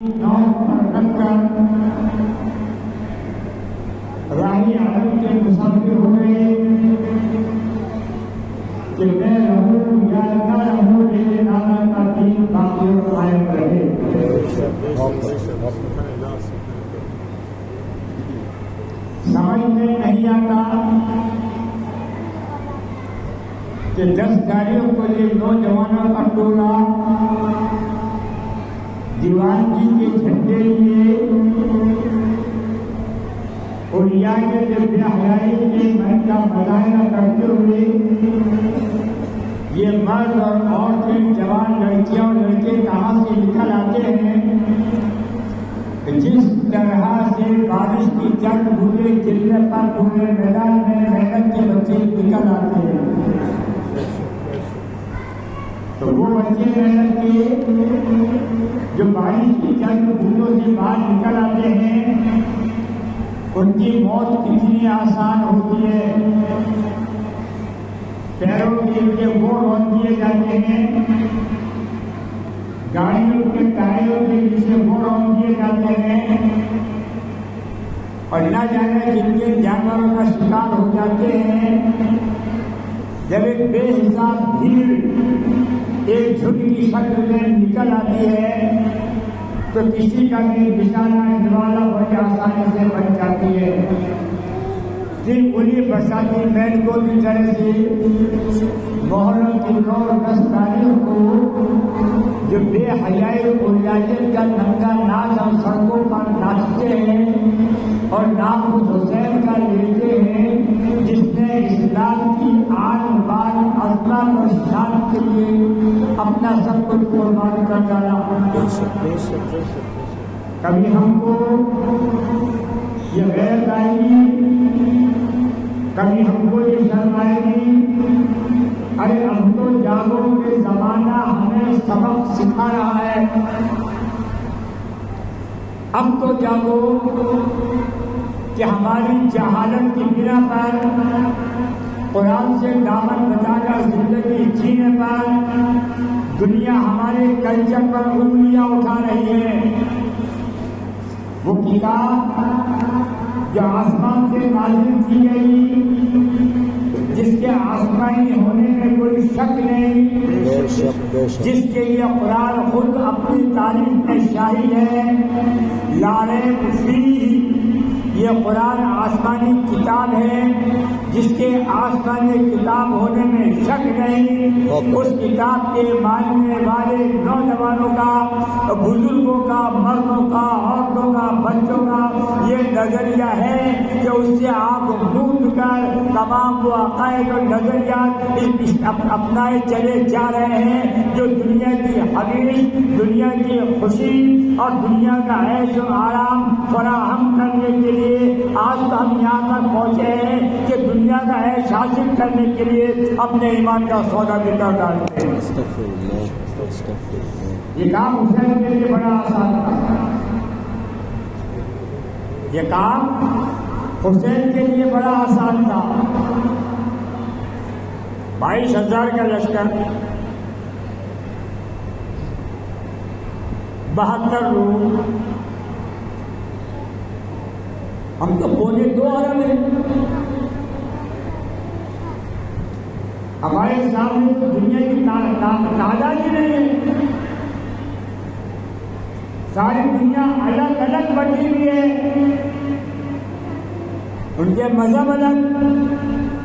نام پر رکھ کر راہی عالم کے مسافر ہو گئے کہ میں رہوں یا نہ رہوں میرے نانا کا دین باقی اور قائم رہے۔ سمجھ میں نہیں آتا کہ 10 گاڑیوں کو یہ نوجوانوں کا ٹولہ دیوانگی کے جھنڈے لیے اور یا کے بے حیائی کے مہم کا مظاہرہ کرتے ہوئے یہ مرد اور عورتیں جوان لڑکیاں اور لڑکے کہاں سے نکل آتے ہیں۔ جس طرح سے بارش کی جنگ بھولے چلنے پر پورے میدان میں محنت کے بچے نکل آتے ہیں، تو وہ بچے محنت کے جو بارش کی چند بوندوں سے باہر نکل آتے ہیں ان کی موت کتنی آسان ہوتی ہے۔ پیروں کے لیے وہ روک دیے جاتے ہیں، گاڑیوں کے ٹائروں کے نیچے وہ روک دیے جاتے ہیں، اور نہ جانے جن کے جانوروں کا شکار ہو جاتے ہیں۔ جب ایک بے حساب بھیڑ ایک جھنڈ کی شکل میں نکل آتی ہے تو کسی کا بھی نشانہ نوالا بڑی آسانی سے بن جاتی ہے۔ پھر انہیں برساتی میل کو بھی طرح سے محرم کی 9 اور 10 تاریخ کو جو بے حیائی الیاجت کا ننگا ناچ ہم سڑکوں پر ناچتے ہیں اور نام اس حسین کا لیتے ہیں جس نے اسلام کی آن بان عظمت اور شان کے لیے اپنا سب کچھ قربان کر ڈالا۔ کبھی ہم کو یہ غیرت آئے گی، کبھی ہم کو یہ شرم آئے گی، ارے اب تو جاگو کہ زمانہ ہمیں سبق سکھا رہا ہے۔ اب تو جاگو کہ ہماری جہالت کی بنا پر قرآن سے دامن بچا کر زندگی جینے پر دنیا ہمارے کلچر پر انگلیاں اٹھا رہی ہے۔ وہ کتاب جو آسمان سے نازل کی گئی، جس کے آسمانی ہونے میں کوئی شک نہیں، جس کے لیے قرآن خود اپنی تعریف میں شاہد ہے، لا ریب فیہ، یہ قرآن آسمانی کتاب ہے جس کے آسمانی کتاب ہونے میں شک نہیں۔ اس کتاب کے ماننے والے نوجوانوں کا، بزرگوں کا، مردوں کا، عورتوں کا، بچوں کا یہ نظریہ ہے کہ اس سے آنکھ موند کر تمام وہ عقائد اور نظریات اپنائے چلے جا رہے ہیں جو دنیا کی حقیقت، دنیا کی خوشی اور دنیا کا عیش و آرام فراہم کرنے کے لیے آج تو ہم یہاں تک پہنچے ہیں کہ دنیا کا عیش حاصل کرنے کے لیے اپنے ایمان کا سودا بھی کر ڈالتے ہیں۔ یہ کام حسین کے لیے بڑا آسان تھا، یہ کام حسین کے لیے بڑا آسان تھا۔ 22,000 کا لشکر، 72 لوگ، ہم تو 2.25 ارب ہیں، ہمارے سامنے تو دنیا کی تعداد ہی نہیں ہے۔ ساری دنیا الگ الگ بٹی ہوئی ہے، ان کے مذہب الگ،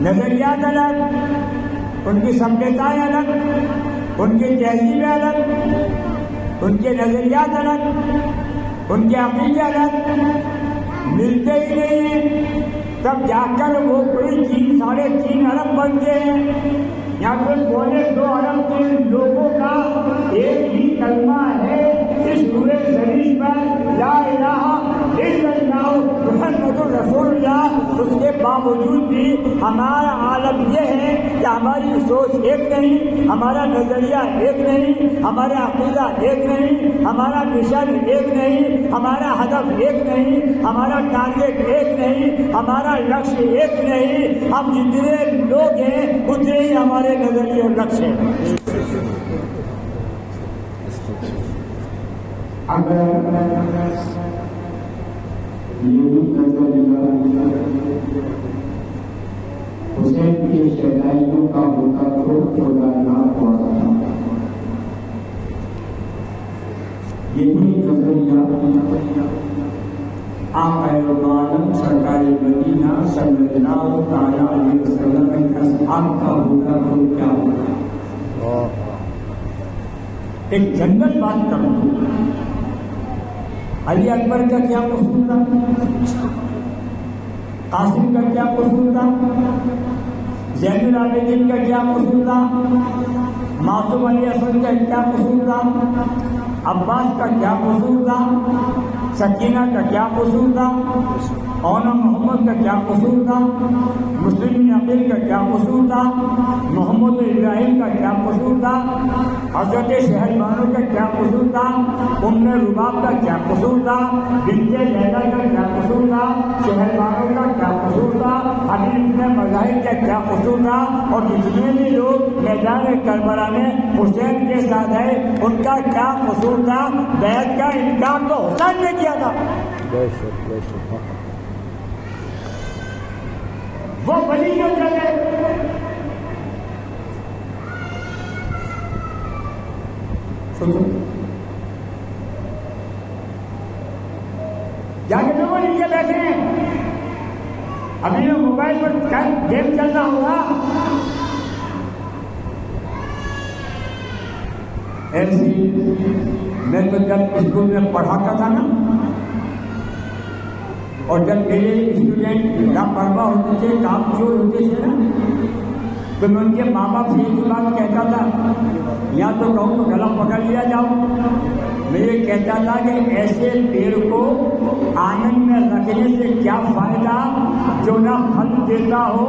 نظریات الگ، ان کی سمجھتائیں الگ، ان کی تہذیبیں الگ، ان کے نظریات الگ، ان کے عقیدے الگ، ملتے ہی نہیں ہیں۔ تب جا کر وہ کوئی 3.5 ارب بنتے ہیں، یا پھر 2.25 ارب کے لوگوں کا ایک ہی کلمہ ہے اس پورے زمین پر، لا الہ الا اللہ محمد رسول اللہ۔ اس کے باوجود بھی ہمارا عالم یہ ہے کہ ہماری سوچ ایک نہیں، ہمارا نظریہ ایک نہیں، ہمارا عقیدہ ایک نہیں، ہمارا مشن ایک نہیں، ہمارا ہدف ایک نہیں، ہمارا ٹارگیٹ ایک نہیں، ہمارا لکش ایک نہیں۔ ہم جتنے لوگ ہیں اتنے ہی ہمارے نظریے اور لکش ہیں۔ اگر یہ نظریہ حسین کی شہدائیوں کا ہوتا تو خدا نہ ہوتا. یہی نظریہ آقا عالم سرکار مدینہ صلی اللہ تعالیٰ علیہ وسلم کے اصحاب کا ہوتا تو کیا ہوتا. ایک جنرل بات کروں، علی اکبر کا کیا قصور تھا، قاسم کا کیا قصور تھا، زین العابدین کا کیا قصور تھا، معصوم علی اسد کا کیا قصور تھا، عباس کا کیا قصور تھا، سکینہ کا کیا قصور تھا، اونا محمد کا کیا قصور تھا، مسلم عقیل کا کیا قصور تھا، محمد ابراہیم کا کیا قصور تھا، حضرت شہر بانو کا کیا قصور تھا، ام رباب کا کیا قصور تھا، بنت لیلا کا کیا قصور تھا، شہر بانو کا کیا قصور تھا، حبیب بن مظاہر کا کیا قصور تھا. اور جتنے بھی لوگ میدان کربلا میں حسین کے ساتھ ہیں ان کا کیا قصور تھا. بیعت کا انکار تو حسین نے کیا تھا. وہ ولی جو چلے جا کے لوگوں نیچے بیٹھے ہیں. ابھی جو موبائل پر گیم چل رہا ہوگا ایسی. میں تو جب اسکول میں پڑھاتا تھا نا، اور جب میرے اسٹوڈینٹ لاپرواہ ہوتے تھے، کام چور ہوتے تھے نا، تو میں ان کے ماں باپ سے ایک بات کہتا تھا، یا تو کہوں تو گلا پکڑ لیا جاؤ. میں یہ کہتا تھا کہ ایسے پیڑ کو آنگن میں رکھنے سے کیا فائدہ جو نہ پھل دیتا ہو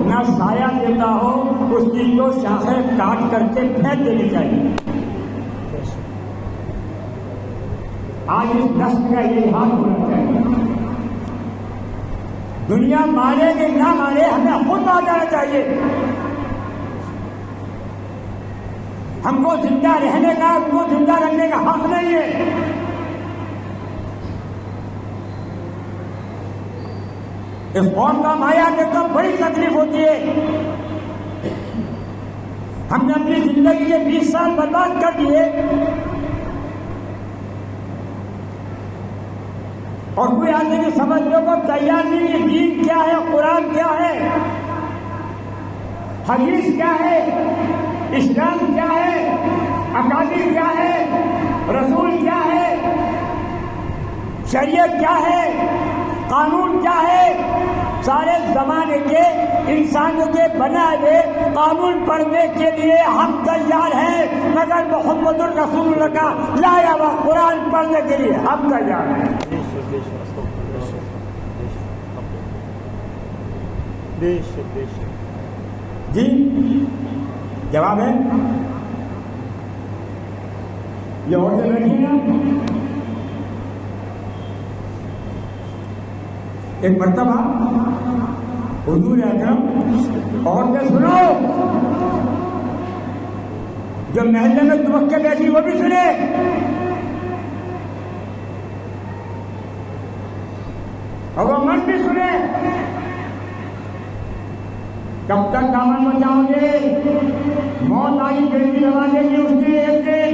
نہ سایہ دیتا ہو. اس کی تو شاخیں کاٹ کر کے پھینک دینی چاہیے. آج اس نسل کا یہ حال ہونا چاہیے. دنیا مارے کہ نہ مارے ہمیں خود آ جانا چاہیے. ہم کو زندہ رہنے کا، ہم کو زندہ رکھنے کا حق نہیں ہے. اس قوم کا مایا کے تو بڑی تکلیف ہوتی ہے. ہم نے اپنی زندگی کے 20 سال برباد کر دیے اور کوئی آدمی کی سمجھنے کو تیار نہیں کہ دین کیا ہے، قرآن کیا ہے، حدیث کیا ہے، اسلام کیا ہے، اکابر کیا ہے، رسول کیا ہے، شریعت کیا ہے، قانون کیا ہے. سارے زمانے کے انسانوں کے بنائے ہوئے قانون پڑھنے کے لیے ہم تیار ہیں، مگر محمد الرسول اللہ کا لایا ہوا قرآن پڑھنے کے لیے ہم تیار ہیں. جی جواب ہے یہ اور سے بیٹھی نا. ایک مرتبہ حضور اکرم اور سے سنو، جو محلے میں دبک کے بیٹھی وہ بھی سنے، اور وہ من بھی سنے. کب تک دامن بچاؤ گے؟ موت آئی جلدی لگا دے گی اس دن. ایک دن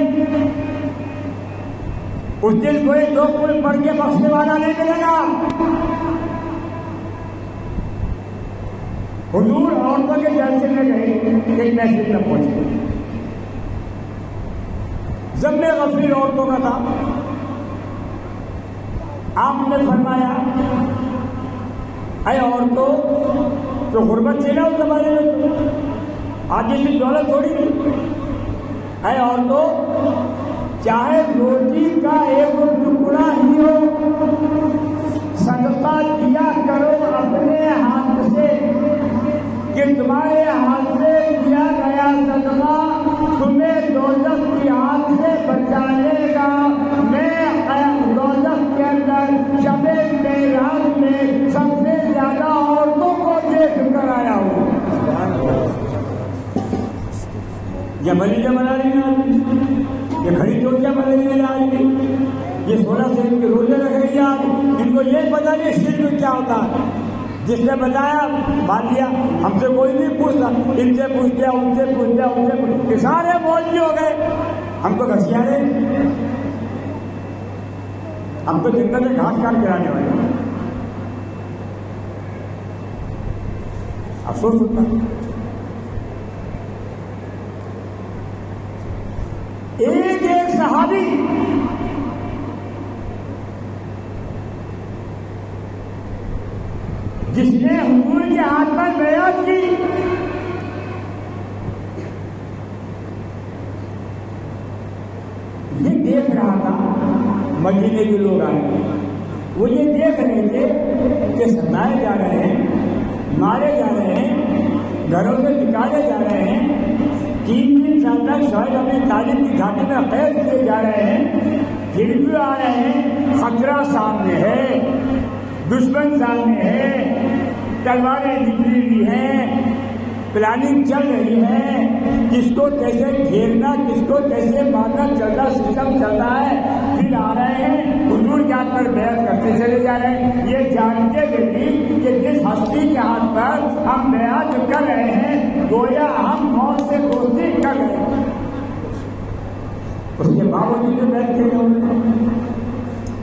اس دن کوئی 2 پل پڑھ کے بخشنے والا نہیں ملے گا. حضور عورتوں کے جلسے میں گئے، ایک محفل میں پہنچے. ضم غفیر عورتوں کا تھا. آپ نے فرمایا اے عورتوں، تو غربت تھی نا اس زمانے میں، آج اتنی دولت تھوڑی تھی. اے عورتوں، چاہے روٹی کا ایک ٹکڑا ہی ہو، صدقہ دیا کرو اپنے ہاتھ سے، کہ تمہارے ہاتھ سے دیا گیا صدقہ تمہیں دوزخ کی آگ سے بچا لے گا. میں دوزخ کے اندر شب معراج میں سب سے زیادہ عورتوں کو دیکھ کر آیا ہوں. یہ ملیجہ بنا رہی ہیں، یہ کھڑی چوٹیاں بن رہی ہیں. کے روزے رکھیں گے آپ، ان کو یہ پتہ نہیں شرک کیا ہوتا ہے. جس نے بتایا مان لیا، ہم سے کوئی نہیں پوچھتا، ان سے پوچھتے ان سے پوچھتے ان سے پوچھتے، سارے مولوی ہو گئے. ہم تو گھسیا رہے، ہم تو جنگل میں گھاس کاٹ کرانے والے. افسوس ہوتا ایک صحابی جس نے حضور کے ہاتھ پر بیعت کی، یہ دیکھ رہا تھا مدینے کے لوگ آئے، وہ یہ دیکھ رہے تھے کہ ستائے جا رہے ہیں، مارے جا رہے ہیں، گھروں سے نکالے جا رہے ہیں، 3 سال تک شاید اپنی تعلیم کی گھاٹی میں قید کیے جا رہے ہیں، پھر بھی آ رہے ہیں. خطرہ سامنے ہے، دشمن سامنے ہے، تلواریں نکلی ہوئی ہیں، پلاننگ چل رہی ہے، کس کو کیسے گھیرنا، کس کو کیسے مارنا چل رہا سسٹم چل رہا ہے. پھر آ رہے ہیں حضور کے ہاتھ پر بیعت کرتے چلے جا رہے ہیں، یہ جانتے ہوئے بھی کہ جس ہستی کے ہاتھ پر ہم بیعت کر رہے ہیں گویا ہم موت سے دوستی کر رہے ہیں. اس کے باوجود جو بیعت کیے انہوں نے،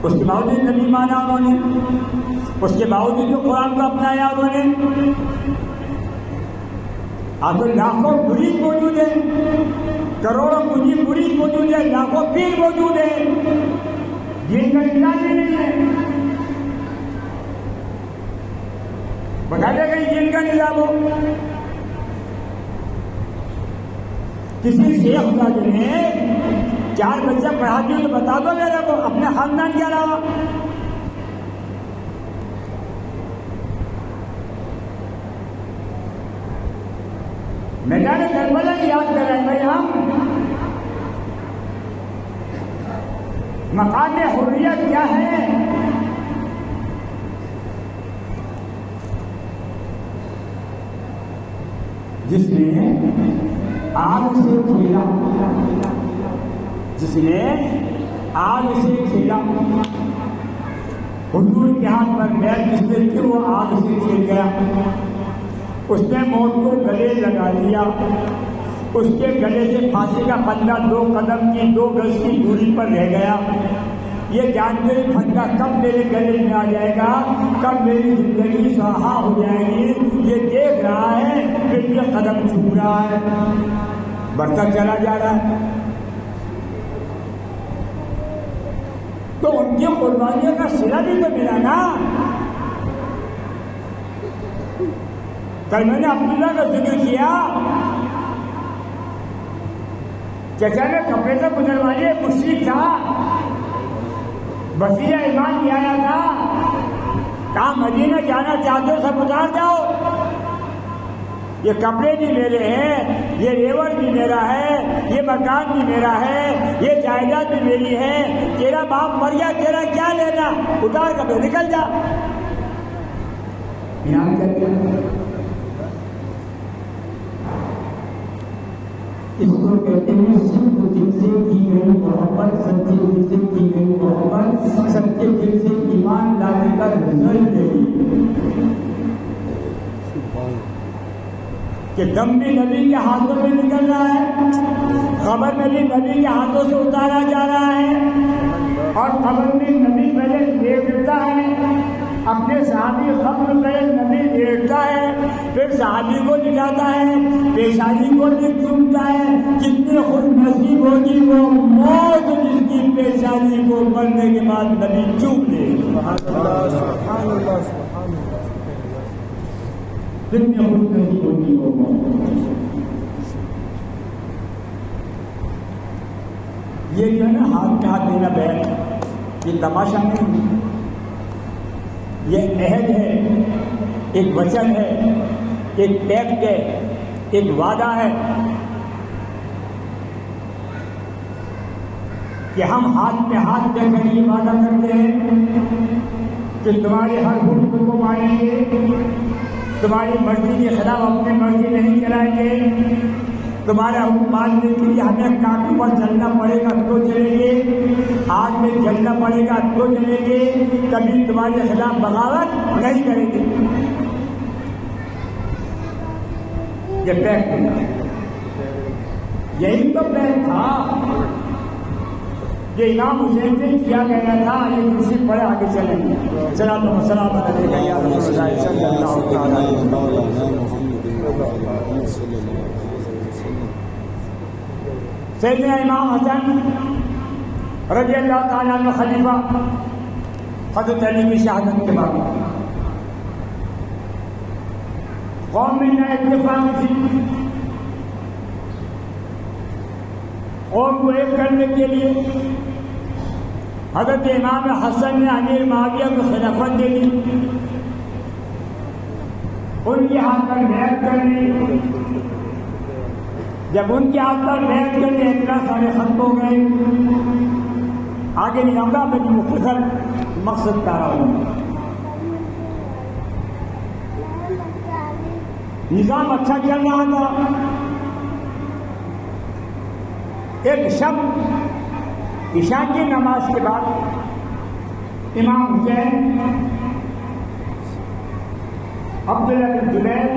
اس کے باوجود نبی مانا انہوں نے، اس کے باوجود جو قرآن کو اپنایا انہوں نے. اب تو لاکھوں مرید موجود ہیں، کروڑوں مرید موجود ہیں، لاکھوں پیر موجود ہیں، جن کا نظام بھی نہیں ہے. بتا دے گا جن کا نظام ہو. کسی شیخ صاحب نے 4 بچہ پڑھاتی ہوئی بتا دو میرے کو اپنے خاندان کے علاوہ. میدان کربلا کی یاد کر رہے ہیں بھائی ہم. مقام حریت کیا ہے؟ جس نے آگ سے کھیلا، جس نے آگ سے کھیلا، حضور کے ہاتھ پر بیعت جس نے کی وہ آگ سے کھیل گیا. اس نے موت کو گلے لگا لیا، اس کے گلے سے پھانسی کا پھندا 2 قدم کی 2 گز کی دوری پر رہ گیا. یہ جانتے ہی پھندا کب میرے گلے میں آ جائے گا، کب میری زندگی سہا ہو جائے گی، یہ دیکھ رہا ہے پھر یہ قدم چھو رہا ہے، بڑھتا چلا جا رہا ہے. تو ان کی قربانیوں کا صلہ بھی تو ملا نا. کل میں نے عبداللہ کا ذکر کیا، چچا نے کپڑے سے گزروا لیے، مشرک تھا، وسیلہ ایمان بھی آیا تھا، کہا مدینہ جانا چاہتے ہو سب اتار جاؤ، یہ کپڑے بھی میرے ہیں، یہ ریوڑ بھی میرا ہے، یہ مکان بھی میرا ہے، یہ جائیداد بھی میری ہے، تیرا باپ مر گیا، تیرا کیا لینا، اتار کپڑے نکل جا. اس کو کہتے ہیں صرف دل سے کی گئی محبت، سچے دل سے کی گئی محبت، سچے دل سے ایمان لانے کا رزلٹ ہے کہ دم بھی نبی کے ہاتھوں میں نکل رہا ہے، قبر میں بھی نبی کے ہاتھوں سے اتارا جا رہا ہے، اور قبر میں نبی پہلے دیکھتا ہے، اپنے صحابی قبر میں نبی دیکھتا ہے، پھر صحابی کو دکھاتا ہے، پیشانی کو بھی چومتا ہے. جتنی خوش نصیب ہوگی وہ موت جس کی پیشانی کو مرنے کے بعد نبی چوم لے. جتنی خوش نصیب ہوگی وہ موت. یہ جو ہے نا ہاتھ میں ہاتھ دینا بیعت، یہ تماشا نہیں، یہ عہد ہے، ایک وچن ہے، ایک پیکٹ ہے، ایک وعدہ ہے کہ ہم ہاتھ پہ ہاتھ دے کر یہ وعدہ کرتے ہیں کہ تمہارے ہر حکم کو مانیں گے، تمہاری مرضی کے خلاف اپنی مرضی نہیں چلائیں گے، تمہارا حکم ماننے کے لیے ہمیں کانٹوں پر چلنا پڑے گا تو چلیں گے، آگ میں جلنا پڑے گا تو چلیں گے، کبھی تمہارے خلاف بغاوت نہیں کریں گے۔ یہ بیک تھا، یہی تو بیک تھا، یہ امام حسین سے کیا گیا تھا۔ یہ دوسری پڑے آگے چلیں گے۔ صلاۃ و سلام علیک یا رسول اللہ صلی اللہ علیہ وسلم۔ سیدنا امام حسن رضی اللہ تعالیٰ عنہ خلیفہ حضرت علی کی شہادت کے بعد قوم میں نہ اتفاق تھی، قوم کو ایک کرنے کے لیے حضرت امام حسن نے امیر معاویہ کو خلافت دے دی، ان کے ہاتھ پر بیعت کر لی۔ جب ان کے ہاتھ پر بیعت کر لی اتنا سارے ختم ہو گئے۔ آگے نہیں آؤں گا، میں مختصر مقصد کر رہا ہوں۔ نظام اچھا چل رہا تھا۔ ایک شب عشاء کی نماز کے بعد امام حسین عبداللہ بن زبیر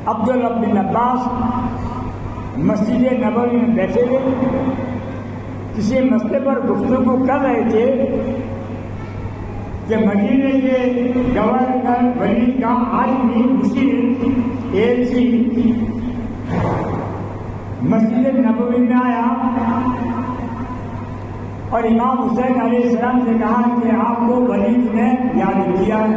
عبداللہ بن عباس مسجد نبوی میں بیٹھے ہوئے کسی مسئلے پر گفتگو کر رہے تھے کہ مدینے کے گورنر ولید کا عالمی مشیر ایلچی مسجد نبوی میں آیا اور امام حسین علیہ السلام سے کہا کہ آپ کو ولید نے یاد کیا ہے۔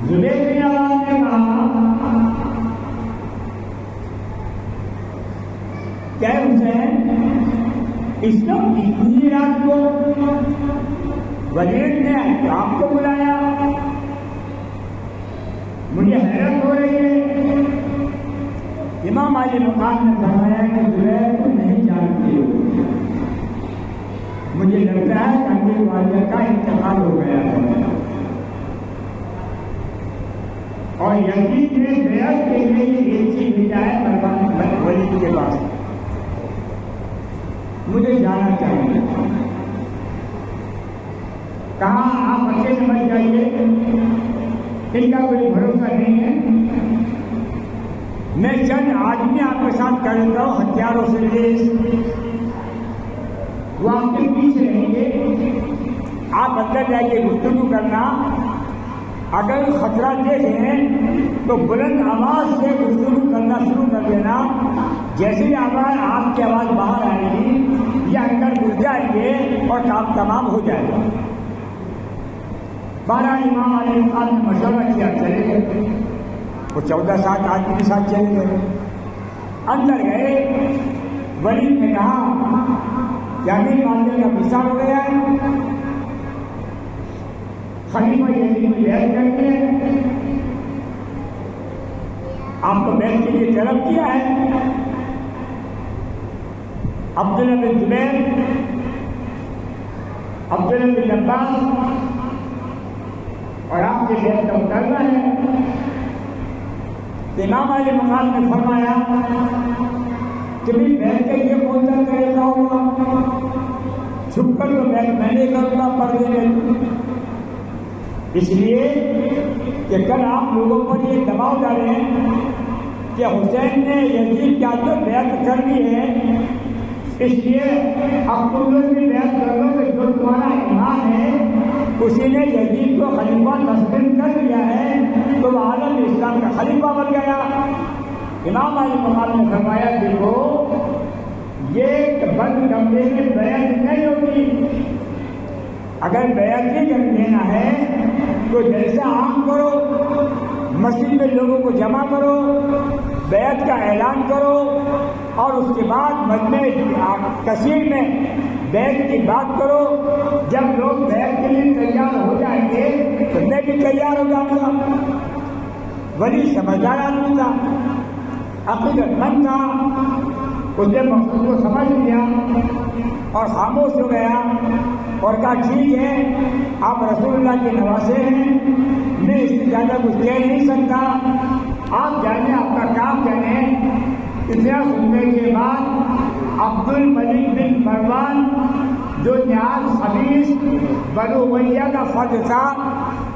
زبیر بن عوام نے کہا کہ حسین اس وقت اتنی رات کو ولید نے آپ کو بلایا، مجھے حیرت ہو رہی ہے۔ امام علی مقام نے فرمایا کہ زبیر تم نہیں جانتے ہو، مجھے لگتا ہے کہ امیر معاویہ کا انتقال ہو گیا ہے اور یزید نے بیعت کے لیے یہ ایلچی بھیجا ہے ولید کے پاس، مجھے جانا چاہیے۔ کہاں آپ اکیلے مت جائیے، ان کا کوئی بھروسہ نہیں ہے، میں چند آدمی آپ کے ساتھ کر دیتا ہوں ہتھیاروں سے لیس، وہ آپ کے پیچھے رہیں گے، آپ اندر جائیے گفتگو کرنا، اگر خطرہ دیکھیں تو بلند آواز سے گفتگو کرنا شروع کر دینا، جیسے آواز آپ کی آواز باہر آئے گی یا اندر گھس جائیں گے اور کام تمام ہو جائے گا۔ 12 امام علیہ السلام نے مشورہ کیا، چلے گئے، وہ 14-7 آدمی کے ساتھ چلے گئے، اندر گئے، ولید نے کہا کہ امیر معاویہ کا وصال ہو گیا ہے، خلیفہ یزید میں بیعت کر کے آپ کو بیعت کے لیے طلب کیا ہے۔ عبداللہ بن زبیر عبداللہ بن عباس اور آپ کے بیعت کا مطالبہ ہے۔ امام علی مقام نے فرمایا کہ بھی بیعت کے لیے کون سا کرے گا ہوگا، چھپ کر تو بیعت میں نے کروں گا پردے میں، اس لیے کہ کل آپ لوگوں پر یہ دباؤ ڈالیں کہ حسین نے یزید کیا تو بیعت کر لی ہے، اس لیے اب تم لوگ بھی بیعت کر لو کہ جو تمہارا امام ہے اسی نے یزید کو خلیفہ تسلیم کر لیا ہے تو وہ عالم اسلام کا خلیفہ بن گیا۔ امام علی مقام نے فرمایا دیکھو یہ بند کمرے میں بیعت نہیں ہوگی، اگر بیعت ہی کر لینا ہے تو جیسا عام کرو، مسجد میں لوگوں کو جمع کرو، بیعت کا اعلان کرو اور اس کے بعد مجمع کثیر میں بیعت کی بات کرو، جب لوگ بیعت کے لیے تیار ہو جائیں گے تو میں بھی تیار ہو جاؤں گا۔ ولی سمجھدار آدمی تھا، عقیدت مند تھا، اس نے مقصود کو سمجھ لیا اور خاموش ہو گیا اور کہا ٹھیک ہے آپ رسول اللہ کے نواسے ہیں، میں اس سے زیادہ کچھ کہہ نہیں سکتا، آپ جانے آپ کا کام جانے۔ اتنا سننے کے بعد عبد الملک بن مروان جو نہایت خبیث بنو امیہ کا فرد تھا،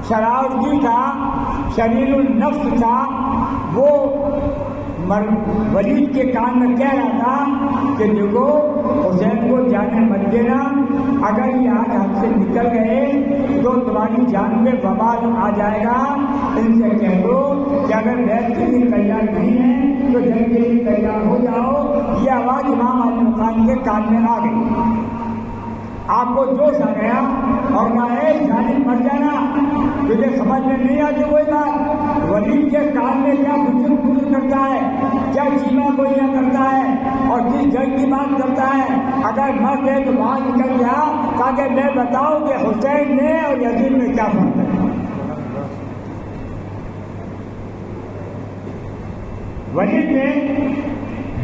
شرارتی تھا، شریر النفس تھا، وہ ولید کے کان میں کہہ رہا تھا کہ دیکھو حسین کو جانے مت دینا، اگر یہ آج ہم سے نکل گئے تو تمہاری جان میں وبال آ جائے گا، ان سے کہہ دو کہ اگر بیعت کے لیے تیار نہیں ہے تو جنگ کے لیے تیار ہو جاؤ۔ یہ آواز امام علی خان کے کان میں آ گئی، آپ کو جوش آ گیا اور کہا اے ظالم مر جانا، تجھے سمجھ میں نہیں آتی کوئی بات؟ ولید کے کان میں کیا گزر کرتا ہے، کیا چیما گوئیاں کرتا ہے اور کس جنگ کی بات کرتا ہے؟ اگر مر گئے تو باہر نکل گیا تاکہ میں بتاؤں کہ حسین نے اور یزید میں کیا فرق ہے۔ ولید نے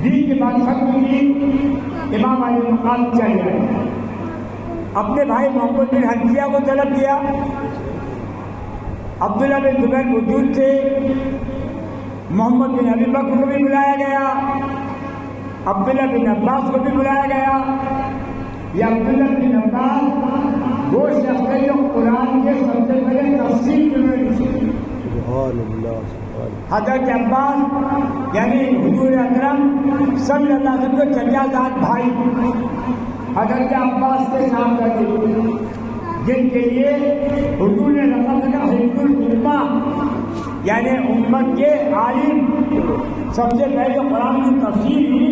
دین کی بات ختم کی، امام علی مقام چل گئے، اپنے بھائی محمد بن حنفیہ کو طلب کیا۔ عبداللہ بن زبیر موجود تھے، محمد بن ابی بکر کو بھی بلایا گیا، عبداللہ بن عباس کو بھی بلایا گیا۔ یہ عبداللہ بن عباس وہ شخص ہے جو قرآن کے سب سے بڑے تفسیر میں حضرت عباس یعنی حضور اکرم صلی اللہ علیہ وسلم کے چچا زاد بھائی حضرت عباس کے سامنے تھے، جن کے لیے حضور نے لقب دیا حفظ الامہ، یعنی امت کے عالم۔ سب سے پہلے قرآن کی تفسیر کی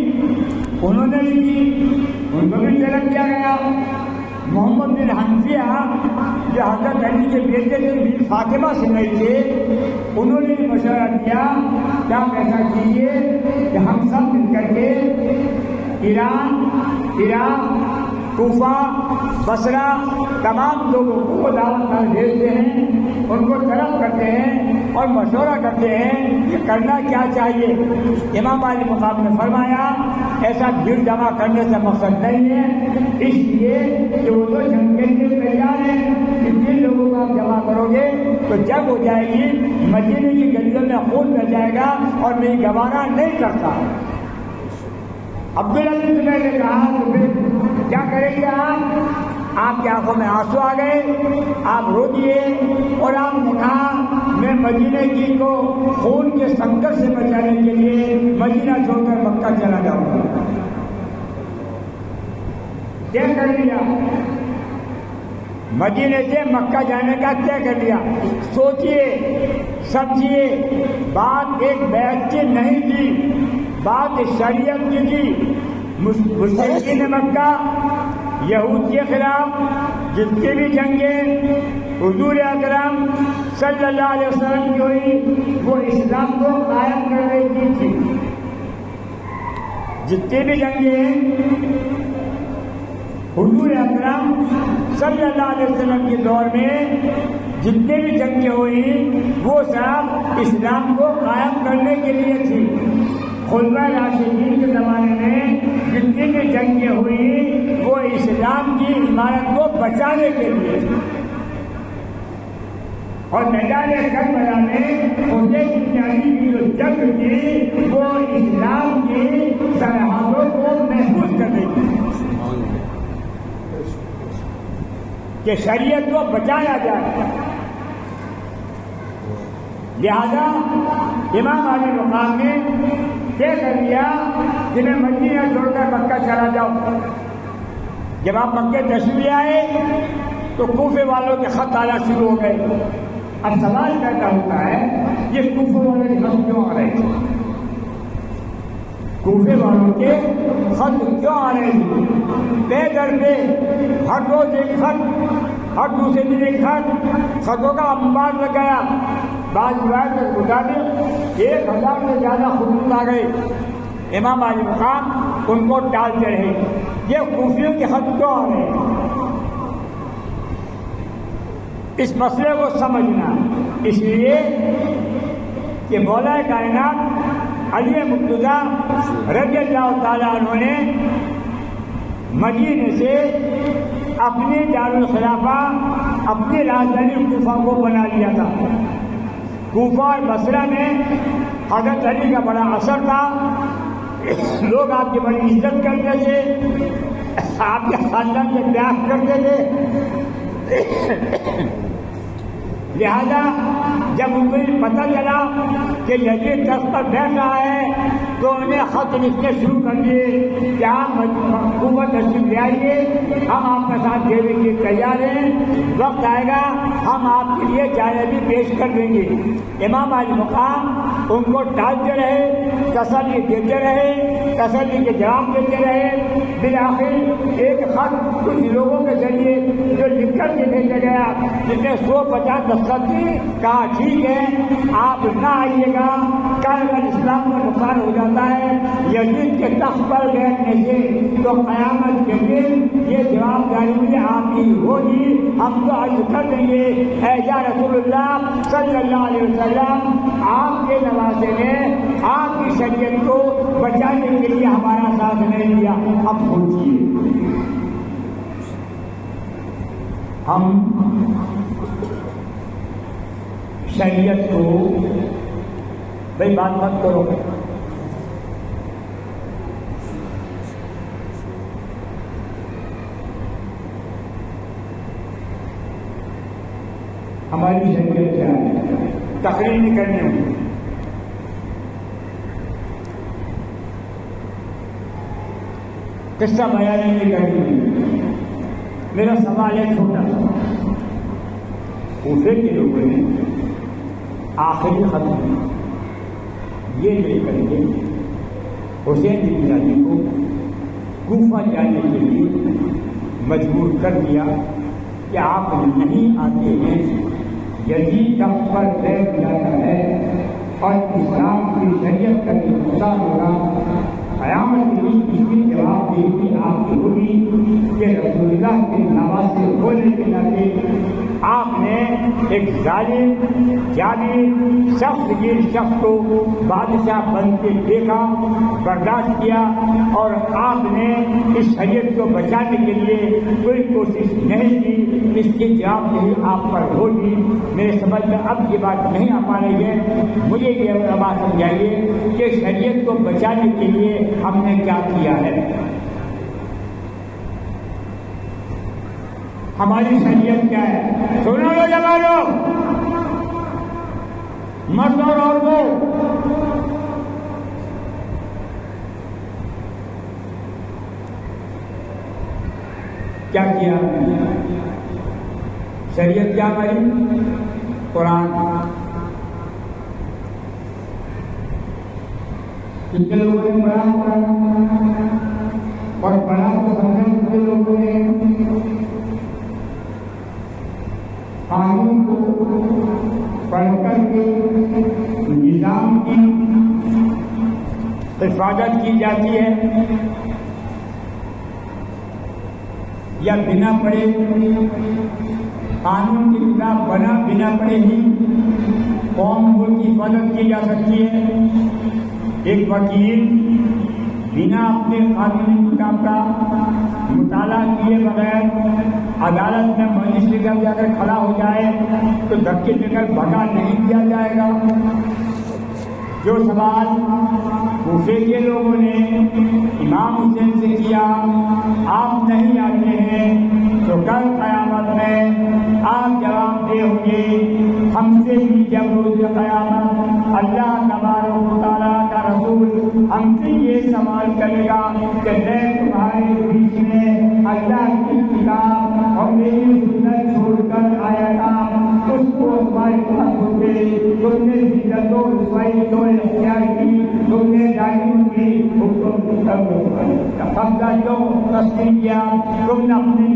انہوں نے بھی کی، ان کو بھی طلب کیا گیا۔ محمد بن حنفیہ جو حضرت علی کے بیٹے تھے، بی فاطمہ سے نہیں تھے، انہوں نے بھی مشورہ دیا کہ آپ ایسا کیجیے کہ ہم سب مل کر کے ایران، عراق، کوفہ، بصرہ تمام لوگوں کو دعوت کر بھیجتے ہیں، ان کو طلب کرتے ہیں اور مشورہ کرتے ہیں کہ کرنا کیا چاہیے۔ امام علی مقام نے فرمایا ایسا بھیڑ جمع کرنے سے مقصد نہیں ہے، اس لیے کہ وہ تو جنگ کے لیے تیار ہیں، کہ جن لوگوں کو آپ جمع کرو گے تو جنگ ہو جائے گی، مدینے کی گلیوں میں خون مل جائے گا اور میں گوارا نہیں کرتا۔ عبداللہ بن زبیر نے کہا تو پھر کیا کریں گے آپ کی آنکھوں میں آنسو آ گئے، آپ رو دیے اور آپ نے کہا میں مدینے کی کو خون کے سنکٹ سے بچانے کے لیے مدینہ چھوڑ کر مکہ چلا جاؤں گا۔ طے کر لیا، مدینے سے مکہ جانے کا طے کر لیا۔ سوچئے سمجھیے، بات ایک بیعت کی نہیں تھی، بات شریعت کی تھی۔ مشرکین مکہ یہود کے خلاف جتنی بھی جنگیں حضور اکرم صلی اللہ علیہ وسلم کی ہوئی وہ اسلام کو قائم کرنے کی تھی۔ جتنی بھی جنگیں حضور اکرم صلی اللہ علیہ وسلم کے دور میں جتنی بھی جنگیں ہوئی وہ سب اسلام کو قائم کرنے کے لیے تھی۔ خلفائے راشدین کے زمانے میں جتنی بھی جنگیں ہوئی وہ اسلام کی عمارت کو بچانے کے لیے تھی، اور میدان کربلا میں حسین بن علی کی جو جنگ تھی وہ اسلام کی سرحدوں کو محفوظ کرنے کی کہ شریعت کو بچایا جائے۔ لہذا امام علی مقام نے طے کر لیا کہ میں مدینہ چھوڑ کر مکہ چلا جاؤں۔ جب آپ مکے تشریف آئے تو کوفے والوں کے خط آنا شروع ہو گئے۔ اب سوال پیدا ہوتا ہے یہ کوفے والوں کے خط کیوں آ رہے تھے؟ کوفے والوں کے خط کیوں آ رہے تھے؟ بے در پہ ہر روز ایک خط، ہر دوسرے دن ایک خط، خطوں کا انبار لگ گیا۔ بعض روایت کے مطابق 1000 سے زیادہ خطوط آ گئے۔ امام علی مقام ان کو ٹالتے رہے، یہ کوفیوں کے خط کیوں آ رہے ہیں؟ اس مسئلے کو سمجھنا اس لیے کہ مولا کائنات علی مرتضیٰ رضی اللہ تعالیٰ عنہ نے مدینے سے اپنی دارالخلافہ اپنی راجدھانی کوفہ کو بنا لیا تھا۔ کوفہ اور بصرہ میں حضرت علی کا بڑا اثر تھا، لوگ آپ کی بڑی عزت کرتے تھے، آپ کے خاندان سے پیار کرتے تھے، لہذا جب ان کو پتہ چلا کہ یزید تخت پر بیٹھ رہا ہے تو انہیں خط لکھنے شروع کر دیے کہ آپ حکومت تشریف لے آئیے، ہم آپ کے ساتھ دینے کے لیے تیار ہیں، وقت آئے گا ہم آپ کے لیے جائزہ بھی پیش کر دیں گے۔ امام علی مقام ان کو ٹالتے رہے، تسلی دیتے رہے، تسلی کے جواب دیتے رہے۔ بالآخر ایک خط کچھ لوگوں کے ذریعے جو لکھ کر کے بھیجا گیا جس میں 150 دستخط تھی، کہا ٹھیک ہے آپ نہ آئیے گا، اگر اسلام کا نقصان ہو جاتا ہے یزید کے تخت پر بیٹھنے سے تو قیامت کے دن یہ جواب داری بھی آپ کی ہوگی، ہم تو عرض کر دیں گے اے یا رسول اللہ صلی اللہ علیہ وسلم، آپ کے نواسے نے آپ کی شریعت کو بچانے کے لیے ہمارا ساتھ نہیں دیا۔ اب سوچیے ہم شریعت کو بھائی بات مت کرو، ہماری شریعت کیا ہے؟ تقریر نہیں کرنی ہوگی، قصہ بیان نہیں کرنی ہوگی۔ میرا سوال ہے چھوٹا سا، کوفے کے لوگوں نے آخری خط یہ لے کر کے حسین بن علی کو کوفہ جانے کے لیے مجبور کر دیا کہ آپ نہیں آتے ہیں، یزید تخت پر بیٹھ جاتا ہے اور اسلام کی شریعت کا نقصان ہوگا، قیامت کے دن اس کی جواب دہی آپ کی ہوگی کہ رسول اللہ کے نواسے ہونے کے ناطے آپ نے ایک ظالم جابر سخت گیر شخص کو بادشاہ بن کے دیکھا، برداشت کیا، اور آپ نے اس شریعت کو بچانے کے لیے کوئی کوشش نہیں کی، اس کی جواب دہی آپ پر ہوگی۔ میرے سمجھ میں اب یہ بات نہیں آ پا رہی ہے، مجھے یہ بات سمجھائیے کہ شریعت کو بچانے کے لیے ہم نے کیا کیا ہے؟ ہماری شریعت کیا ہے؟ سنو لو جوانو، مرد اور عورتوں، کیا کیا شریعت کیا ہماری؟ قرآن۔ کتنے لوگوں نے پڑھا قرآن؟ اور پڑھا تو سمجھا کتنے لوگوں نے؟ قانون کو پڑھ کر کے نظام کی حفاظت کی جاتی ہے یا بنا پڑھے؟ قانون کی کتاب بنا پڑھے ہی قوم ملک کی حفاظت کی جا سکتی ہے۔ ایک وکیل بنا اپنے قانونی کتاب کا مطالعہ کیے بغیر عدالت میں مجلس جا کر کھڑا ہو جائے تو دھکے دے کر بھگا نہیں دیا جائے گا۔ جو سوال کوفے کے لوگوں نے امام حسین سے کیا، آپ نہیں آتے ہیں تو کل قیامت میں آپ جواب دے ہوں گے، ہم سے بھی جب روز قیامت اللہ تبارک و تعالیٰ کا رسول ہم سے یہ سوال کرے گا کہ میں تمہارے بیچ میں اللہ کی کتاب اور میری سنت چھوڑ کر آیا تھا، اس کو ہمارے پاس ہوتے، تم نے عزت و رسوائی کو اختیار کی، تم نے ظالموں کی قبضہ کیوں تسلیم کیا، تم نے اپنے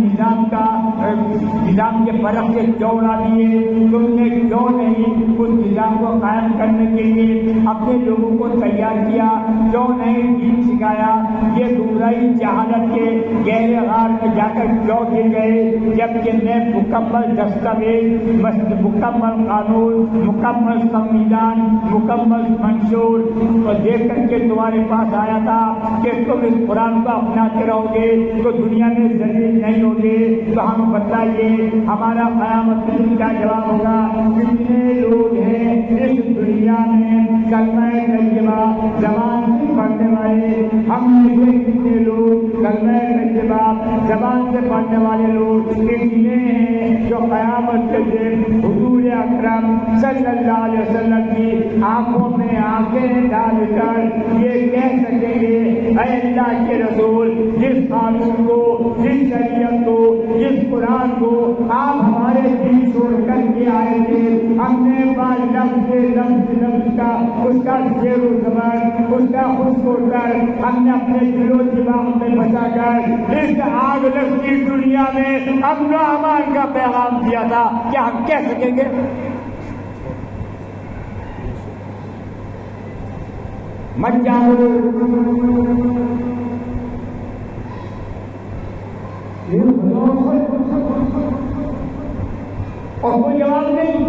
نظام کے فرق سے کیوں اڑا دیے، تم نے کیوں نہیں اس نظام کو قائم کرنے کے لیے اپنے لوگوں کو تیار کیا، کیوں نہیں دین سکھایا، یہ گمراہی جہالت کے گہرے غار میں جا کر کیوں گر گئے، جبکہ میں مکمل دستاویز، مکمل قانون، مکمل سنویدھان، مکمل منشور کو دیکھ کر کے تمہارے پاس آیا تھا کہ تم اس قرآن کو اپناتے رہو گے تو دنیا میں ذلیل نہیں ہوگے، ہم بتلائیے ہمارا قیامت کے دن کیا جواب ہوگا؟ کتنے لوگ ہیں اس دنیا میں کلمہ طیبہ زبان سے پڑھنے والے؟ ہم میں سے کتنے لوگ کلمہ طیبہ زبان سے پڑھنے والے لوگ کتنے ہیں جو قیامت کے دن حضور اکرم صلی اللہ علیہ وسلم کی آنکھوں میں آنکھیں ڈال کر یہ کہہ سکیں گے اے اللہ کے رسول، جس قانون کو، جس شریعت کو، جس قرآن کو آپ ہمارے دل چھوڑ کر کے آئے تھے، ہم نے بعض لفظ کا اس کا زیر و زبر اس کا خشک ہو کر ہم نے اپنے دل و دماغ میں بسا کر اس آگ لگتی دنیا میں امن و امان کا پیغام دیا تھا، کیا ہم کہہ سکیں گے؟ مت جاؤ اور کوئی جواب نہیں.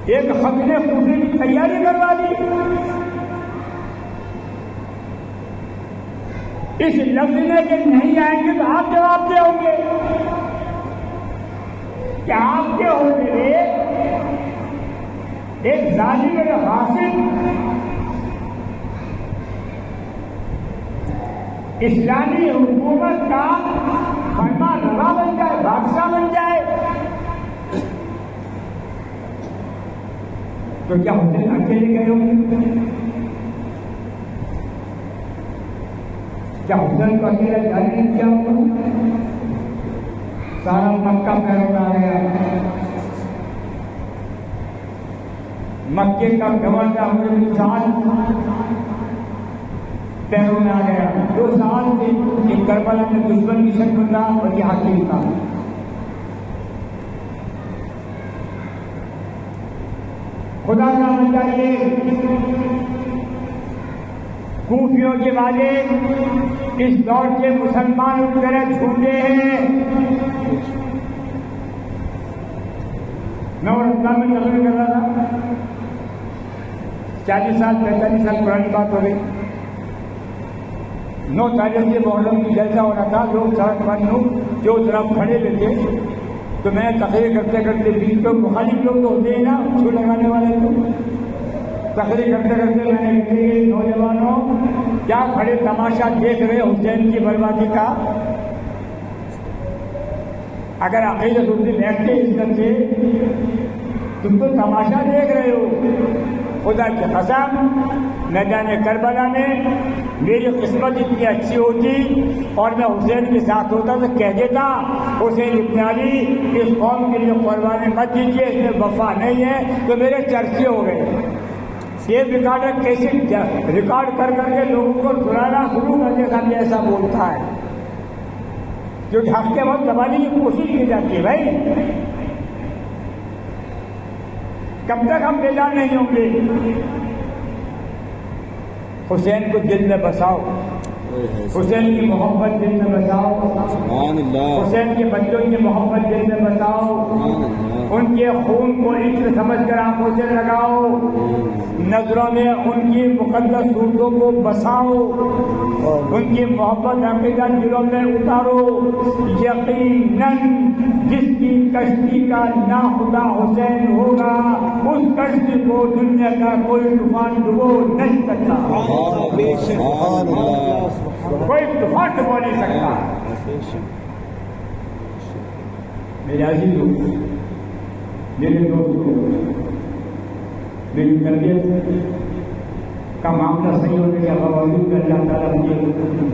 ایک خط نے پوچھنے کی تیاری کروا دی. اس لفظ میں کہ نہیں آئیں گے تو آپ جواب دے ہوں گے. کیا آپ کے ہوتے ہوئے ایک ظالم غاصب اسلامی حکومت کا فرما روا بن جائے، بادشاہ بن جائے، تو کیا حسین اکیلے گئے ہوں گے؟ کیا حسین کو اکیلا جاری نہیں کیا ہوگا؟ سارا مکہ پیروں آ گیا. مکے کا گورنر عمرو بن سعد پیروں میں آ گیا. 2 سال سے ایک کربلا میں دشمن کی شکل تھا اور یہ حاکم تھا. خدا کا بچائیے، کوفیوں کے والے اس دور کے مسلمان اس طرح جھوٹے ہیں. میں اور اللہ میں تقریر کر رہا تھا، 40 سال 45 سال پرانی بات ہو گئی. 9 تاریخ کے محرم کی جلسہ ہو رہا تھا. لوگ سڑک پر جو طرف کھڑے ہوئے تھے، تو میں تقریر کرتے کرتے بیچ میں مخالف لوگ تو ہوتے ہیں نا، چھو لگانے والے تو تقریر کرتے کرتے میں نے کہا نوجوانوں کیا کھڑے تماشا دیکھ رہے حسین کی بربادی کا؟ اگر عقیدت ہوتی بیٹھتے عزت سے، تم تو تماشا دیکھ رہے ہو. خدا کی قسم میدان کربلا میں میری قسمت اتنی اچھی ہوتی اور میں حسین کے ساتھ ہوتا تو کہہ دیتا حسین ابن علی اس قوم کے لیے قربانی مت دیجیے، اس میں وفا نہیں ہے، تو میرے چرچے ہو گئے. یہ ریکارڈر کیسے ریکارڈ کر کر کے لوگوں کو سنانا شروع کر کے سامنے ایسا بولتا ہے، کیونکہ حق کے وقت دبانے کی کوشش کی جاتی ہے. بھائی کب تک ہم بیدار نہیں ہوں گے؟ حسین کو دل میں بساؤ، حسین کی محبت دل میں بساؤ، حسین کے بچوں کی محبت دل میں بساؤ، ان کے خون کو عطر سمجھ کر آنکھوں سے لگاؤ، نظروں میں ان کی مقدس صورتوں کو بساؤ، ان کی محبت عقیدہ دلوں میں اتارو. یقیناً جس کی کشتی کا ناخدا حسین ہوگا اس کشتی کو دنیا کا کوئی طوفان ڈبو نہیں سکتا، کوئی طوفان ڈبو نہیں سکتا. میرے عزیزوں، میرے دوستوں، میری تربیت کا معاملہ صحیح ہونے کے باوجود اللہ تعالیٰ مجھے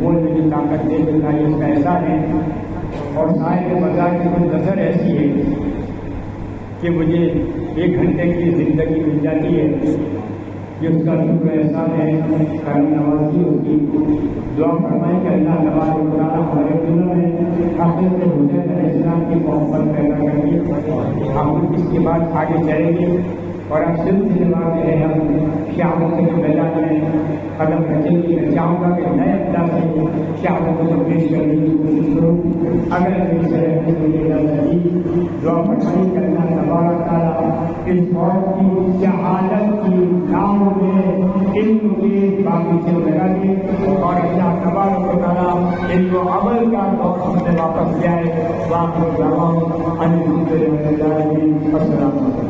بولنے کی طاقت دے دیتا ہے، اس کا احسان ہے. اور صاحب بازار کی کوئی نظر ایسی ہے کہ مجھے 1 گھنٹے کی زندگی مل جاتی ہے، یہ اس کا شکر احسان ہے، کرم نوازی اس کی. دعا فرمائیں کہ اللہ تبارک و تعالیٰ ہمارے دلوں میں حقیقت حسین علیہ السلام کی محبت پیدا کر دی. ہم اس کے بعد آگے چلیں گے اور اب سلسلے میں ہیں ہم شہادت کے میدان میں قدم رکھیں گے. میں چاہوں گا کہ نئے انداز سے شہادتوں کو پیش کرنے کی کوشش کروں. اگر میری دعا فرمائی کہ اللہ تبارک تعالیٰ اس قوم کی شہادت کی ناموں میں علم کے باغیچے لگا دے اور اللہ تبارک تعالیٰ علم و عمل کا دور ہم سے واپس جائے. واقع دعواؤں الحمدللہ رب العالمین. السلام علیکم.